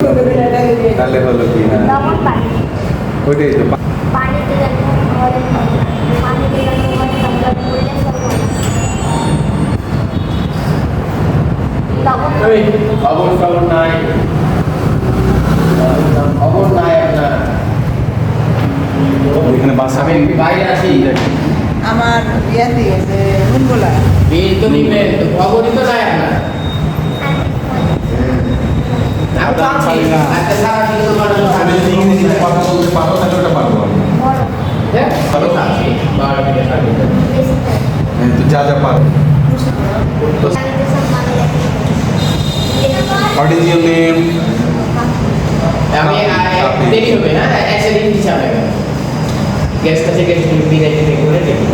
তাহলে হলো কি না লবণ পানি ওইটাই তো পানি দিলে ঘরে পানি দিলে ঘরে সংগ্রহ করলে লবণ খবর খবর নাই খবর নাই আপনার এখানে বাসা আমি একটু বাইরে আসি আমার ইয়াতে যে মুনগোলা বিল তো নিবেন তো খবরই তো নাই আপনার আমি তো আছি আজকে সারা দিন তো ইংরেজিতে কথা বলতে পারো তাহলে ওটা পারবো আমি বড় হ্যাঁ আমি তো আছি 12 থেকে 12:30 বেশি হ্যাঁ, তো যা যা পারো পানিতে সব মানে হোয়াট ইজ ইউর নেম আমি দেরি হবে হ্যাঁ একসাথে দিচ্ছি আপনাকে গ্যাস কাছে গ্যাস বিদায় থেকে করে দেখি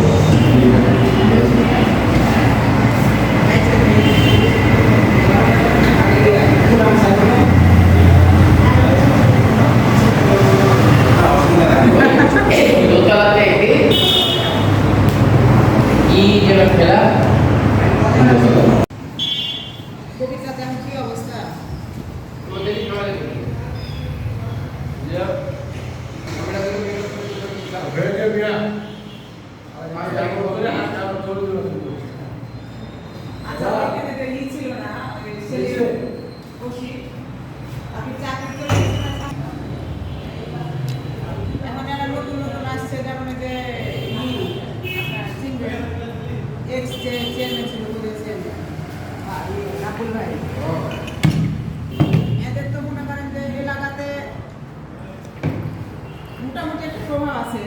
দোতলাতে কি যেন খেলা কবির কাছে আমি কি অবস্থা আচ্ছা এখানে তো ই ছিল না ওই ছেলে বসি আপনি চাকরি করে এখন এরা নতুন নতুন আসছে যেমন যে আপনার চিনবে এক্স যে চেয়ারম্যান ছিল বলেছেন রাহুল ভাই এদের তো মনে করেন যে এলাকাতে মোটামুটি একটা প্রভাব আছে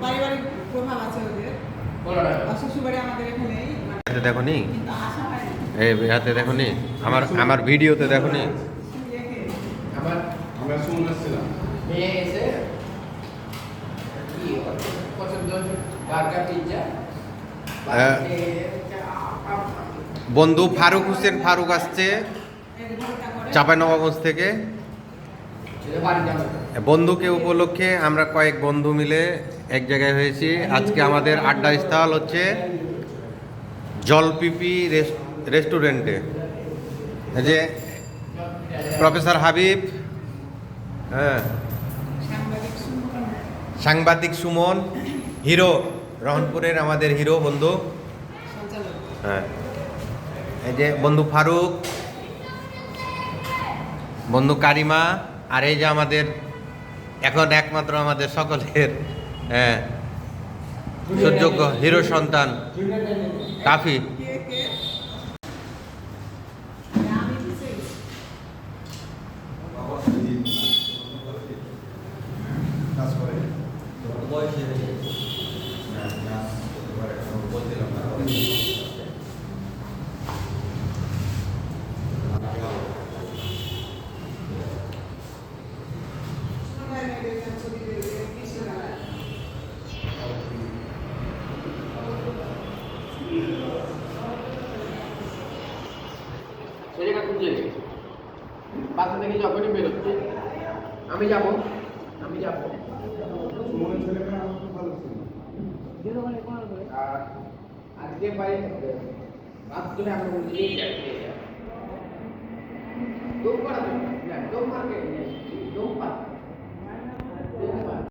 পারিবারিক প্রভাব আছে ওদের শ্বশুরবাড়ি আমাদের এখানেই হাতে দেখো নি কিন্তু আশা হয় না এই হাতে দেখো নি আমার ভিডিওতে দেখো নি আমার আমরা শুনতে আসছিলাম মেয়ে এসে কি পছন্দ বার্গার পিজ্জা বন্ধু ফারুক হোসেন ফারুক আসছে চাঁপাইনবাবগঞ্জ থেকে বন্ধুকে উপলক্ষে আমরা কয়েক বন্ধু মিলে এক জায়গায় হয়েছি আজকে আমাদের আড্ডা স্থল হচ্ছে জলপিপি রেস্টুরেন্টে এই যে প্রফেসর হাবিব হ্যাঁ সাংবাদিক সুমন হিরো রহনপুরের আমাদের হিরো বন্ধু হ্যাঁ এই যে বন্ধু ফারুক বন্ধু কারিমা আর এই যে আমাদের এখন একমাত্র আমাদের সকলের হ্যাঁ সুযোগ্য হিরো সন্তান কাফি কে কে আমি দিছি সেটা খুঁজে রেখেছি বাসা থেকে যখনই বেরোচ্ছে আমি যাব আর আজকে বাইরে রাত্রে আমরা বলছি দৌড় করা দৌড় মার্কেট দৌড় পাত